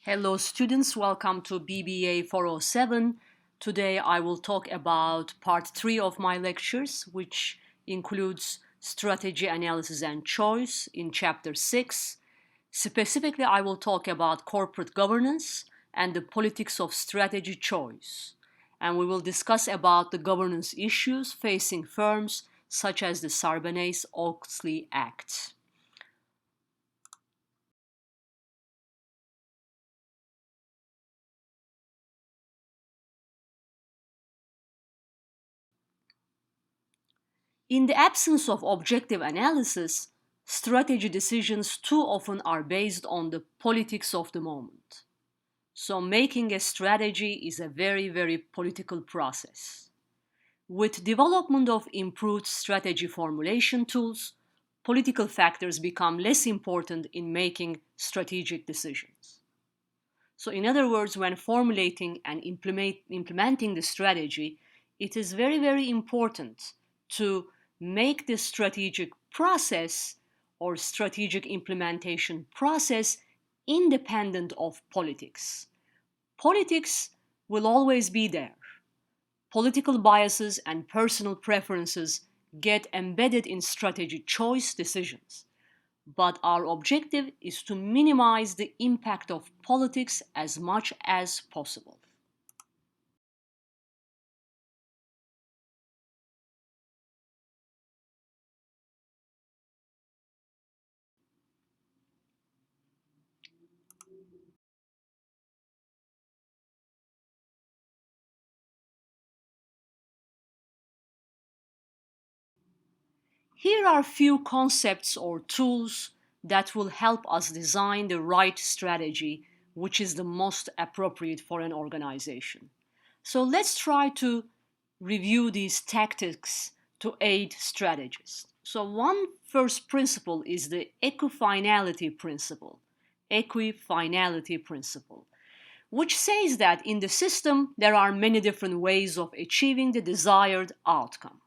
Hello students, welcome to BBA 407. Today I will talk about part 3 of my lectures, which includes strategy analysis and choice in chapter 6. Specifically, I will talk about corporate governance and the politics of strategy choice. And we will discuss about the governance issues facing firms such as the Sarbanes-Oxley Act. In the absence of objective analysis, strategy decisions too often are based on the politics of the moment. So making a strategy is a very political process. With development of improved strategy formulation tools, political factors become less important in making strategic decisions. So in other words, when formulating and implementing the strategy, it is very important to make the strategic process or strategic implementation process independent of politics. Politics will always be there. Political biases and personal preferences get embedded in strategy choice decisions. But our objective is to minimize the impact of politics as much as possible. Here are few concepts or tools that will help us design the right strategy, which is the most appropriate for an organization. So let's try to review these tactics to aid strategists. So one first principle is the equifinality principle. Equifinality principle, which says that in the system there are many different ways of achieving the desired outcome.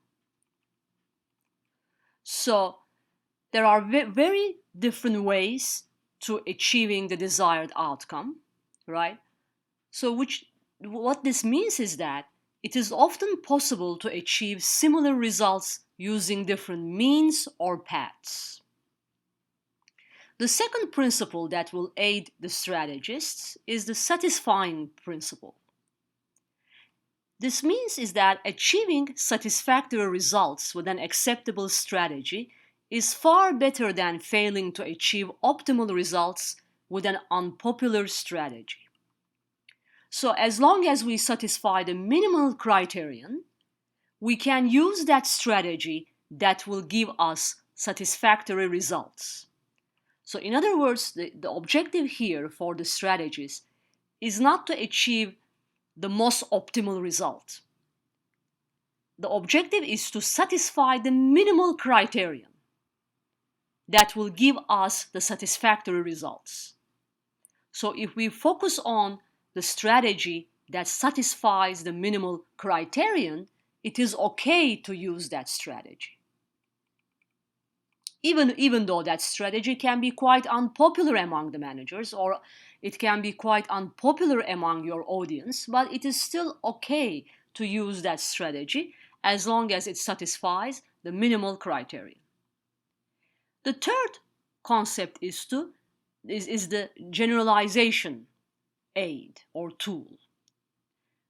So there are very different ways to achieving the desired outcome, right? So what this means is that it is often possible to achieve similar results using different means or paths. The second principle that will aid the strategists is the satisfying principle. This means is that achieving satisfactory results with an acceptable strategy is far better than failing to achieve optimal results with an unpopular strategy. So as long as we satisfy the minimal criterion, we can use that strategy that will give us satisfactory results. So in other words, the objective here for the strategies is not to achieve the most optimal result. The objective is to satisfy the minimal criterion that will give us the satisfactory results. So if we focus on the strategy that satisfies the minimal criterion, it is okay to use that strategy. Even though that strategy can be quite unpopular among the managers, or it can be quite unpopular among your audience, but it is still okay to use that strategy as long as it satisfies the minimal criterion. The third concept is the generalization aid or tool,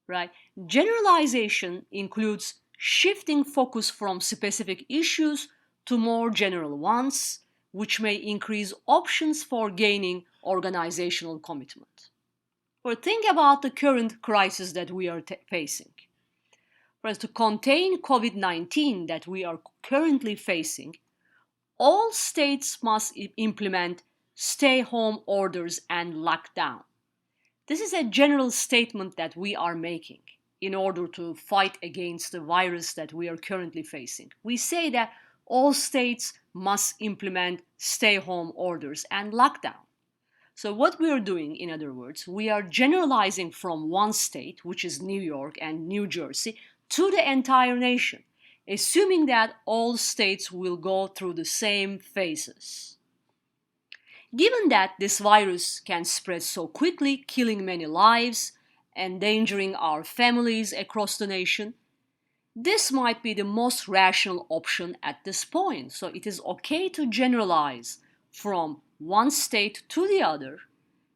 right? Generalization includes shifting focus from specific issues to more general ones, which may increase options for gaining organizational commitment. Or think about the current crisis that we are facing. For instance, to contain COVID-19 that we are currently facing, all states must implement stay-home orders and lockdown. This is a general statement that we are making in order to fight against the virus that we are currently facing. We say that all states must implement stay-home orders and lockdown. So what we are doing, in other words, we are generalizing from one state, which is New York and New Jersey, to the entire nation, assuming that all states will go through the same phases. Given that this virus can spread so quickly, killing many lives, endangering our families across the nation, this might be the most rational option at this point. So it is okay to generalize from one state to the other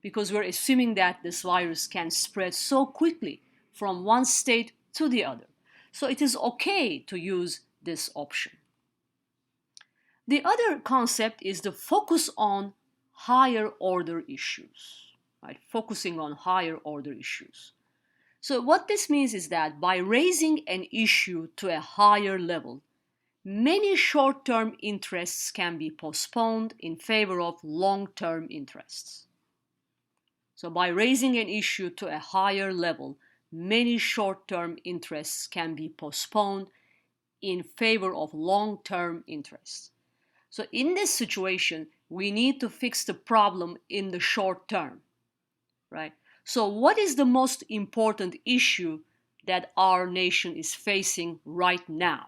because we're assuming that this virus can spread so quickly from one state to the other. So it is okay to use this option. The other concept is the focus on higher order issues, right? Focusing on higher order issues. So what this means is that by raising an issue to a higher level, many short-term interests can be postponed in favor of long-term interests. So by raising an issue to a higher level, many short-term interests can be postponed in favor of long-term interests. So in this situation, we need to fix the problem in the short term, right? So what is the most important issue that our nation is facing right now?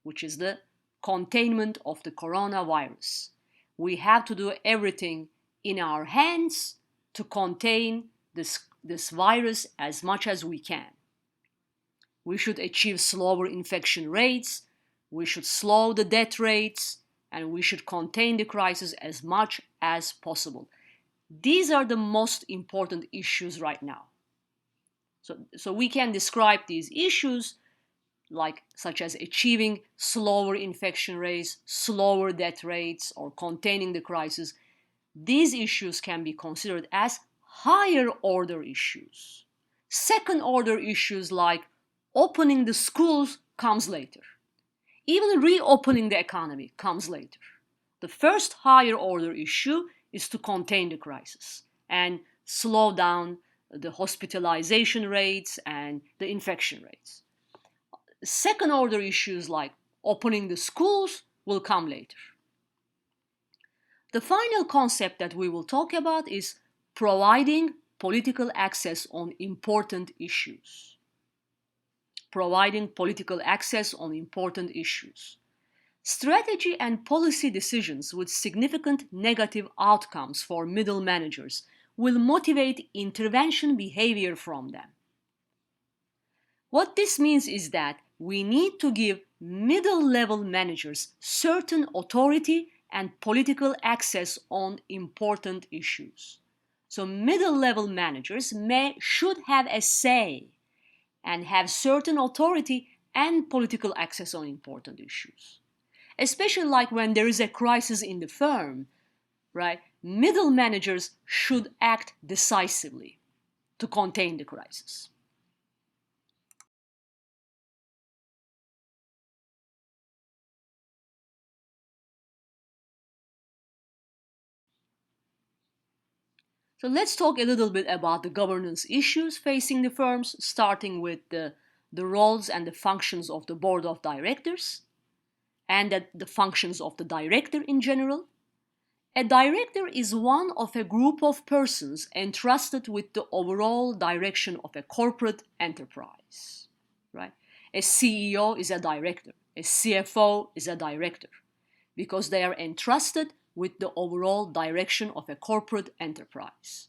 Which is the containment of the coronavirus. We have to do everything in our hands to contain this virus as much as we can. We should achieve slower infection rates, we should slow the death rates, and we should contain the crisis as much as possible. These are the most important issues right now. So we can describe these issues such as achieving slower infection rates, slower death rates, or containing the crisis. These issues can be considered as higher order issues. Second order issues like opening the schools comes later. Even reopening the economy comes later. The first higher order issue is to contain the crisis and slow down the hospitalization rates and the infection rates. Second order issues like opening the schools will come later. The final concept that we will talk about is providing political access on important issues. Providing political access on important issues. Strategy and policy decisions with significant negative outcomes for middle managers will motivate intervention behavior from them. What this means is that we need to give middle-level managers certain authority and political access on important issues. So middle-level managers should have a say and have certain authority and political access on important issues. Especially like when there is a crisis in the firm, right? Middle managers should act decisively to contain the crisis. So let's talk a little bit about the governance issues facing the firms, starting with the roles and the functions of the board of directors and the functions of the director in general. A director is one of a group of persons entrusted with the overall direction of a corporate enterprise, right? A CEO is a director, a CFO is a director, because they are entrusted with the overall direction of a corporate enterprise.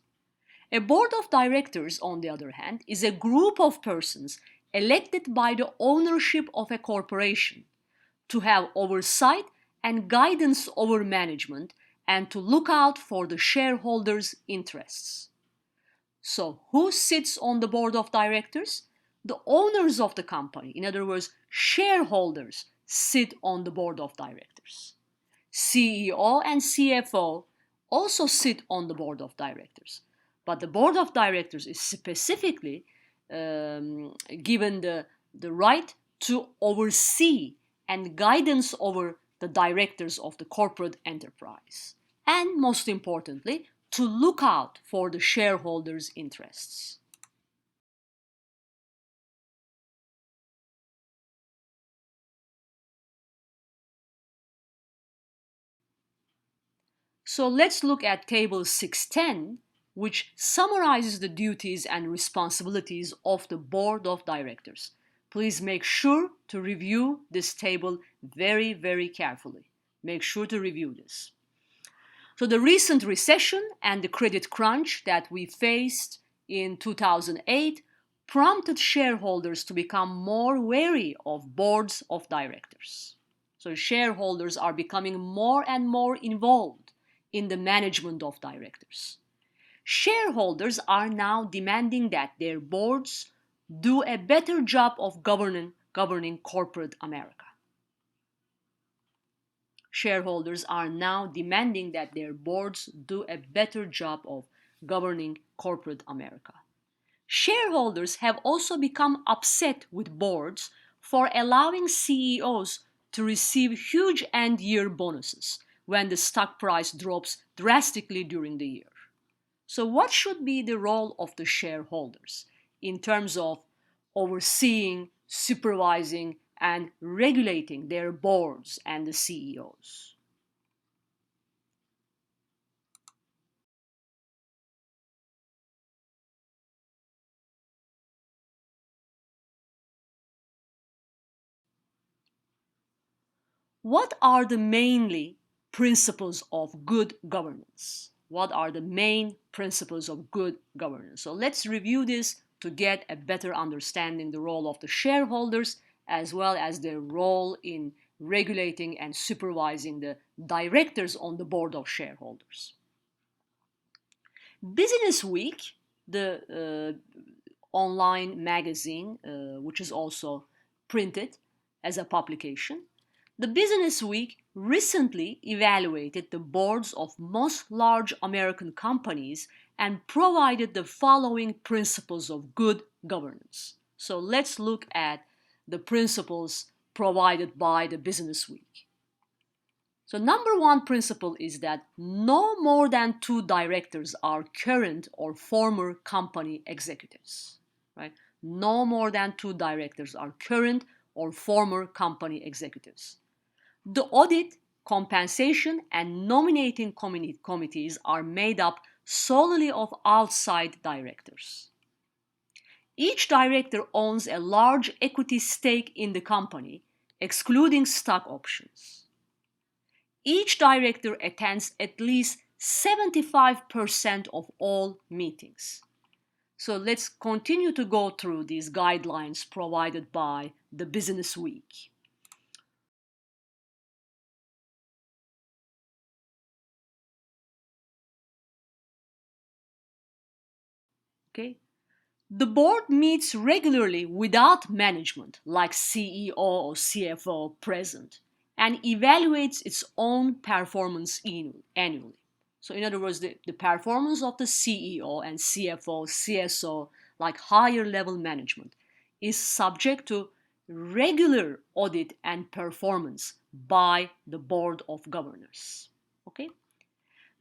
A board of directors, on the other hand, is a group of persons elected by the ownership of a corporation to have oversight and guidance over management and to look out for the shareholders' interests. So, who sits on the board of directors? The owners of the company, in other words, shareholders, sit on the board of directors. CEO and CFO also sit on the board of directors. But the board of directors is specifically given the right to oversee and guidance over the directors of the corporate enterprise. And most importantly, to look out for the shareholders' interests. So let's look at table 610, which summarizes the duties and responsibilities of the board of directors. Please make sure to review this table very, very carefully. Make sure to review this. So the recent recession and the credit crunch that we faced in 2008 prompted shareholders to become more wary of boards of directors. So shareholders are becoming more and more involved in the management of directors. Shareholders are now demanding that their boards do a better job of governing corporate America. Shareholders are now demanding that their boards do a better job of governing corporate America. Shareholders have also become upset with boards for allowing CEOs to receive huge end-year bonuses when the stock price drops drastically during the year. So what should be the role of the shareholders in terms of overseeing, supervising, and regulating their boards and the CEOs? What are the mainly principles of good governance? What are the main principles of good governance? So let's review this to get a better understanding the role of the shareholders as well as their role in regulating and supervising the directors on the board of shareholders. Business Week, the online magazine, which is also printed as a publication, the Business Week recently evaluated the boards of most large American companies and provided the following principles of good governance. So let's look at the principles provided by the Business Week. So number one principle is that no more than two directors are current or former company executives, right? No more than two directors are current or former company executives. The audit, compensation, and nominating committees are made up solely of outside directors. Each director owns a large equity stake in the company, excluding stock options. Each director attends at least 75% of all meetings. So let's continue to go through these guidelines provided by the Business Week. Okay? The board meets regularly without management, like CEO or CFO present, and evaluates its own performance annually. So in other words, the performance of the CEO and CFO, CSO, like higher level management, is subject to regular audit and performance by the board of governors. Okay?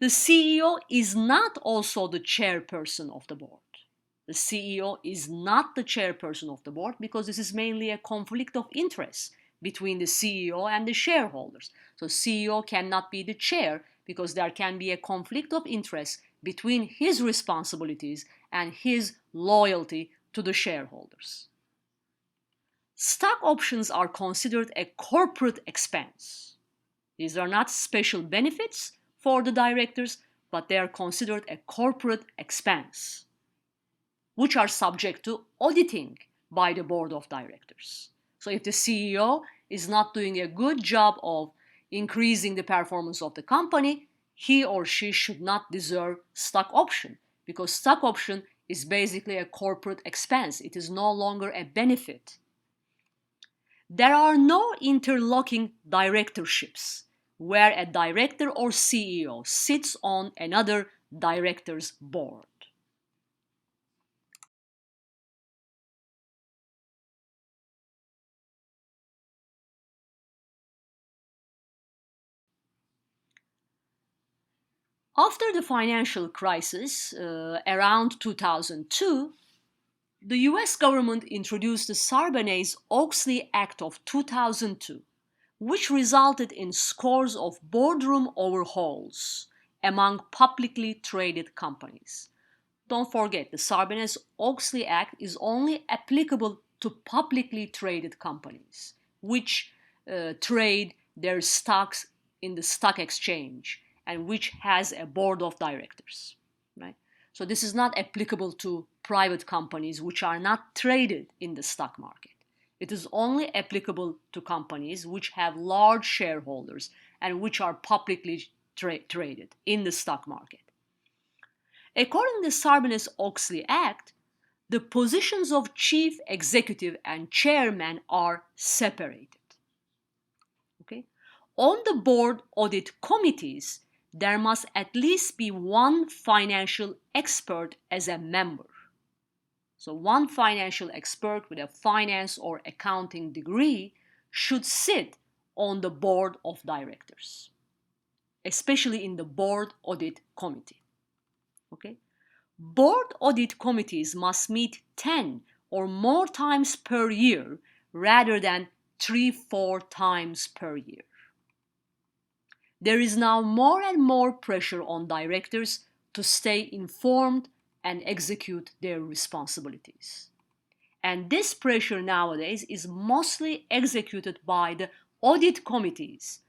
The CEO is not also the chairperson of the board. The CEO is not the chairperson of the board because this is mainly a conflict of interest between the CEO and the shareholders. So CEO cannot be the chair because there can be a conflict of interest between his responsibilities and his loyalty to the shareholders. Stock options are considered a corporate expense. These are not special benefits for the directors, but they are considered a corporate expense, which are subject to auditing by the board of directors. So if the CEO is not doing a good job of increasing the performance of the company, he or she should not deserve stock option because stock option is basically a corporate expense. It is no longer a benefit. There are no interlocking directorships where a director or CEO sits on another director's board. After the financial crisis around 2002, the US government introduced the Sarbanes-Oxley Act of 2002, which resulted in scores of boardroom overhauls among publicly traded companies. Don't forget, the Sarbanes-Oxley Act is only applicable to publicly traded companies, which trade their stocks in the stock exchange and which has a board of directors, right? So this is not applicable to private companies which are not traded in the stock market. It is only applicable to companies which have large shareholders and which are publicly traded in the stock market. According to the Sarbanes-Oxley Act, the positions of chief executive and chairman are separated. Okay? On the board audit committees, there must at least be one financial expert as a member. So one financial expert with a finance or accounting degree should sit on the board of directors, especially in the board audit committee. Okay? Board audit committees must meet 10 or more times per year rather than 3-4 times per year. There is now more and more pressure on directors to stay informed and execute their responsibilities. And this pressure nowadays is mostly executed by the audit committees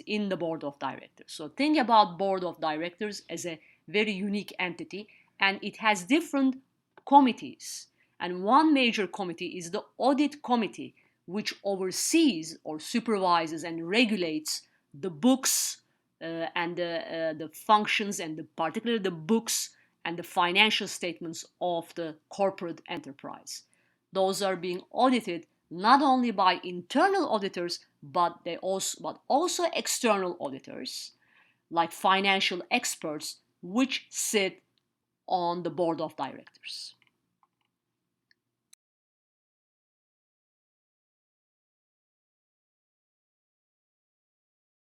in the board of directors. So think about board of directors as a very unique entity, and it has different committees. And one major committee is the audit committee, which oversees or supervises and regulates the books and the functions, and particularly the books and the financial statements of the corporate enterprise. Those are being audited not only by internal auditors, but also external auditors, like financial experts, which sit on the board of directors.